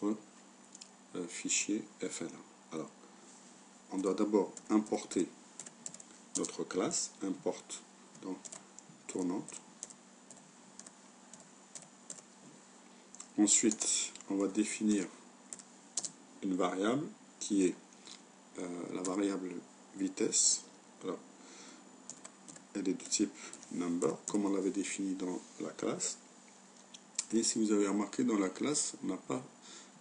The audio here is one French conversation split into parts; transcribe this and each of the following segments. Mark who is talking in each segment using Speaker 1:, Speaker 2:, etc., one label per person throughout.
Speaker 1: notre fichier FL. Alors, on doit d'abord importer notre classe, importe donc tournante. Ensuite, on va définir une variable qui est la variable vitesse. Alors, elle est de type number, comme on l'avait défini dans la classe. Et si vous avez remarqué, dans la classe, on n'a pas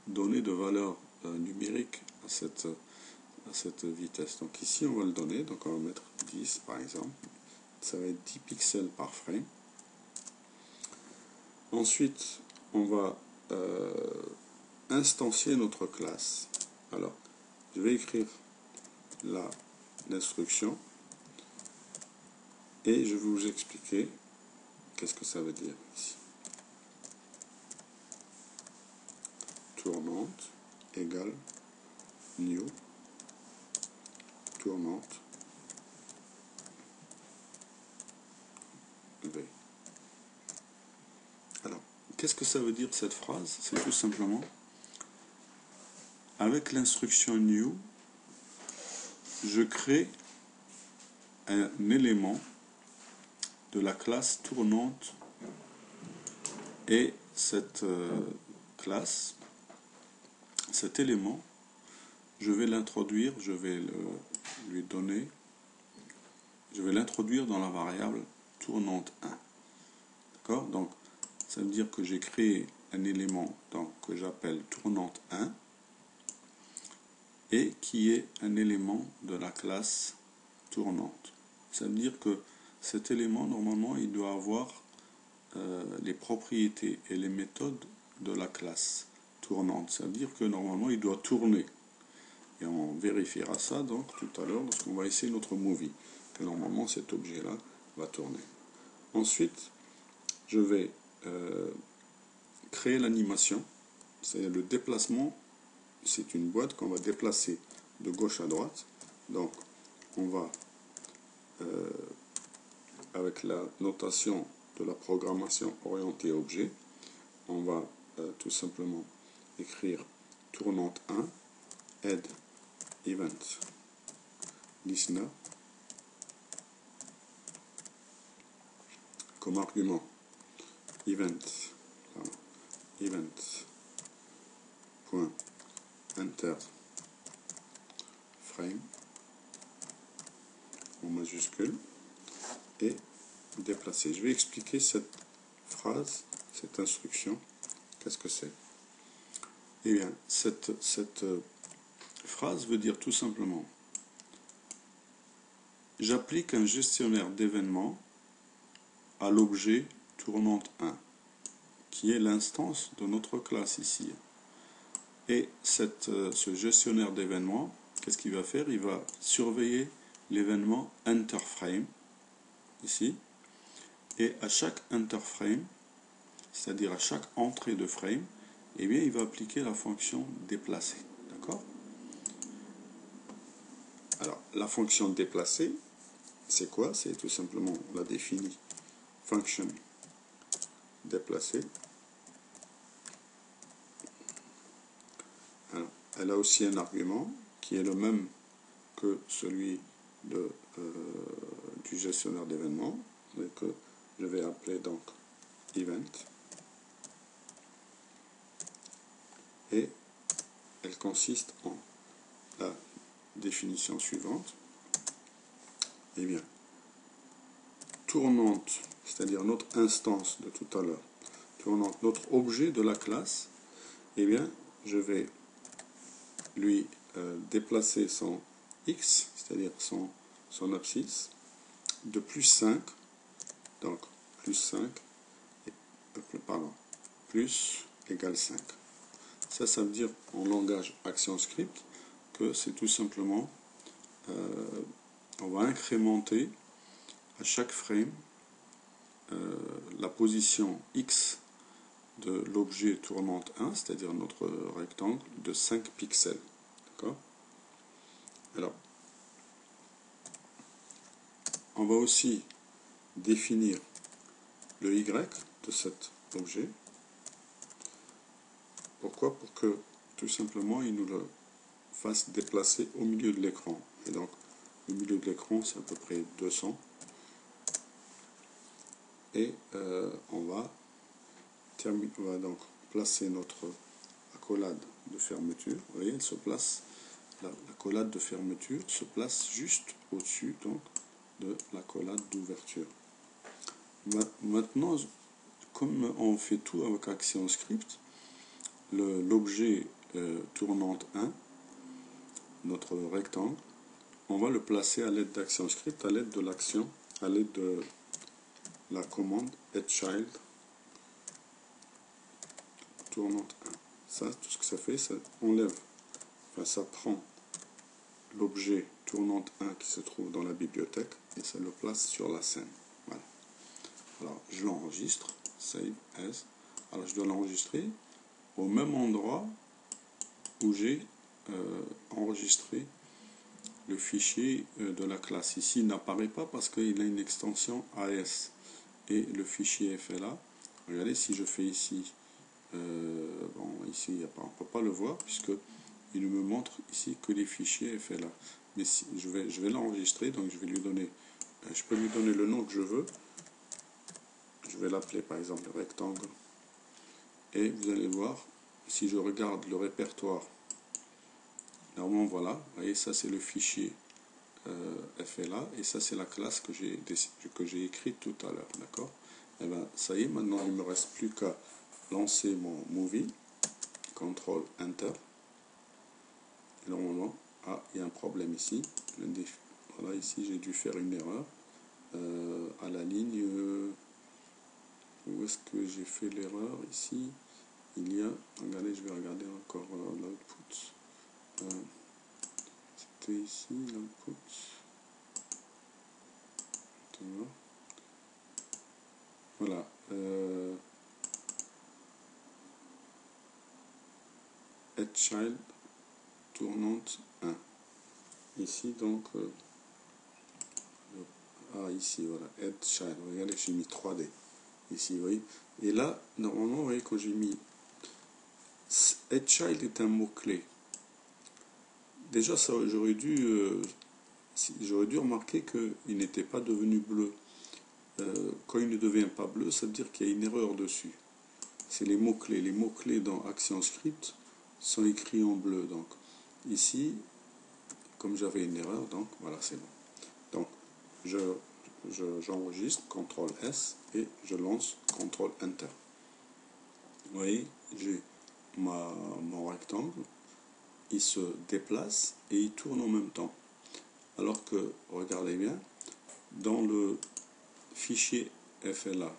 Speaker 1: donné de valeur numérique à cette vitesse. Donc ici, on va le donner. Donc on va mettre 10 par exemple. Ça va être 10 pixels par frame. Ensuite, on va instancier notre classe. Alors, je vais écrire l'instruction et je vais vous expliquer qu'est-ce que ça veut dire ici. Tournante égale new tournante v. Alors, qu'est-ce que ça veut dire cette phrase? C'est tout simplement, avec l'instruction new, je crée un élément de la classe tournante et cette classe, cet élément, je vais l'introduire, je vais lui donner, je vais l'introduire dans la variable tournante 1. D'accord? Donc, ça veut dire que j'ai créé un élément que j'appelle tournante 1 et qui est un élément de la classe tournante. Ça veut dire que cet élément, normalement, il doit avoir les propriétés et les méthodes de la classe tournante. Ça veut dire que normalement, il doit tourner. Et on vérifiera ça donc tout à l'heure lorsqu'on va essayer notre movie, que normalement cet objet-là va tourner. Ensuite, je vais créer l'animation, c'est le déplacement. C'est une boîte qu'on va déplacer de gauche à droite. Donc, on va, avec la notation de la programmation orientée objet, on va tout simplement écrire tournante 1, add event listener, comme argument event point enter frame en majuscule et déplacer. Je vais expliquer cette phrase, cette instruction, qu'est-ce que c'est. Eh bien, cette phrase veut dire tout simplement, j'applique un gestionnaire d'événements à l'objet tournante 1, qui est l'instance de notre classe ici. Et ce gestionnaire d'événements, qu'est-ce qu'il va faire? Il va surveiller l'événement enterFrame, ici, et à chaque enterFrame, c'est-à-dire à chaque entrée de frame, eh bien, il va appliquer la fonction déplacer. D'accord? Alors, la fonction déplacer, c'est quoi? C'est tout simplement, on l'a définie, function déplacer. Alors, elle a aussi un argument qui est le même que celui du gestionnaire d'événements, que je vais appeler donc event, et elle consiste en la définition suivante. Eh bien, tournante, c'est-à-dire notre instance de tout à l'heure, tournante, notre objet de la classe, eh bien, je vais lui déplacer son x, c'est-à-dire son abscisse, de plus 5, donc plus 5, plus égale 5. Ça veut dire en langage ActionScript que c'est tout simplement, on va incrémenter à chaque frame la position x de l'objet tournante 1, c'est-à-dire notre rectangle, de 5 pixels. D'accord? Alors, on va aussi définir le y de cet objet Pourquoi? Pour que tout simplement il nous le fasse déplacer au milieu de l'écran. Et donc le milieu de l'écran c'est à peu près 200. Et on va donc placer notre accolade de fermeture. Vous voyez, elle se place, l'accolade de fermeture se place juste au-dessus donc de l'accolade d'ouverture. Maintenant, comme on fait tout avec ActionScript, l'objet tournante 1, notre rectangle, on va le placer à l'aide d'ActionScript, à l'aide de l'action, à l'aide de la commande addChild tournante 1. Ça, tout ce que ça fait, ça enlève, enfin ça prend l'objet tournante 1 qui se trouve dans la bibliothèque et ça le place sur la scène. Voilà. Alors je l'enregistre, save as. Alors je dois l'enregistrer au même endroit où j'ai enregistré le fichier de la classe. Ici il n'apparaît pas parce qu'il a une extension AS et le fichier FLA. Regardez, si je fais ici, bon ici on ne peut pas le voir puisque il ne me montre ici que les fichiers FLA. Mais si, je vais l'enregistrer, donc je vais lui donner, je peux lui donner le nom que je veux. Je vais l'appeler par exemple rectangle. Et vous allez voir, si je regarde le répertoire, normalement voilà, vous voyez, ça c'est le fichier FLA et ça c'est la classe que j'ai écrite tout à l'heure, d'accord? Et bien ça y est, maintenant il ne me reste plus qu'à lancer mon movie, CTRL Enter. Et normalement, il y a un problème ici. Voilà, ici j'ai dû faire une erreur à la ligne. Où est-ce que j'ai fait l'erreur? Ici, il y a. Regardez, je vais regarder encore l'output. C'était ici l'output. Voilà. addChild tournante 1. Ici donc. Ici, voilà. addChild. Regardez, j'ai mis 3D. Ici, vous voyez. Et là, normalement, vous voyez, quand j'ai mis addChild est un mot-clé. Déjà, j'aurais dû remarquer qu'il n'était pas devenu bleu. Quand il ne devient pas bleu, ça veut dire qu'il y a une erreur dessus. C'est les mots-clés. Les mots-clés dans ActionScript sont écrits en bleu. Donc, ici, comme j'avais une erreur, donc voilà, c'est bon. Donc, j'enregistre, CTRL S, et je lance CTRL Enter. Vous voyez, j'ai mon rectangle, il se déplace et il tourne en même temps. Alors que, regardez bien, dans le fichier FLA,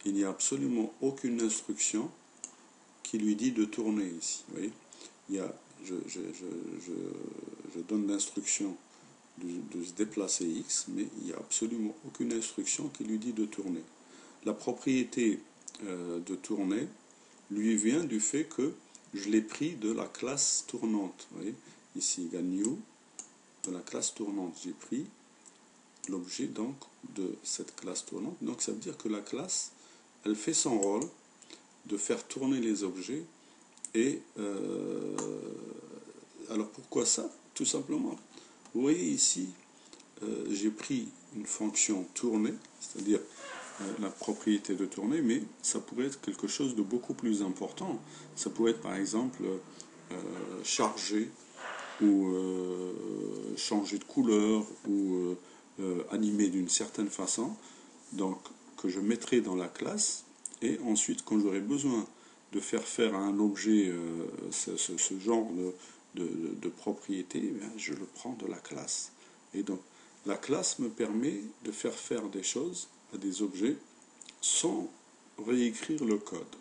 Speaker 1: il n'y a absolument aucune instruction qui lui dit de tourner ici. Vous voyez, je donne l'instruction de se déplacer X, mais il n'y a absolument aucune instruction qui lui dit de tourner. La propriété de tourner lui vient du fait que je l'ai pris de la classe tournante. Vous voyez, ici il y a new, de la classe tournante, j'ai pris l'objet donc de cette classe tournante. Donc ça veut dire que la classe, elle fait son rôle de faire tourner les objets. Et alors pourquoi ça? Tout simplement, vous voyez ici, j'ai pris une fonction tourner, c'est-à-dire la propriété de tourner, mais ça pourrait être quelque chose de beaucoup plus important. Ça pourrait être par exemple charger ou changer de couleur ou animer d'une certaine façon, donc que je mettrai dans la classe, et ensuite quand j'aurai besoin de faire à un objet ce genre de propriété, eh bien, je le prends de la classe. Et donc la classe me permet de faire des choses à des objets sans réécrire le code.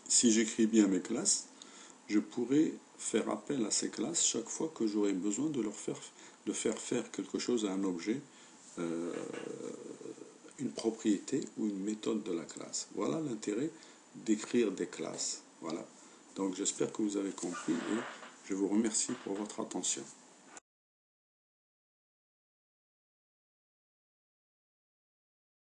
Speaker 1: Si j'écris bien mes classes, je pourrais faire appel à ces classes chaque fois que j'aurai besoin de faire quelque chose à un objet, une propriété ou une méthode de la classe. Voilà l'intérêt d'écrire des classes. Voilà. Donc j'espère que vous avez compris et je vous remercie pour votre attention.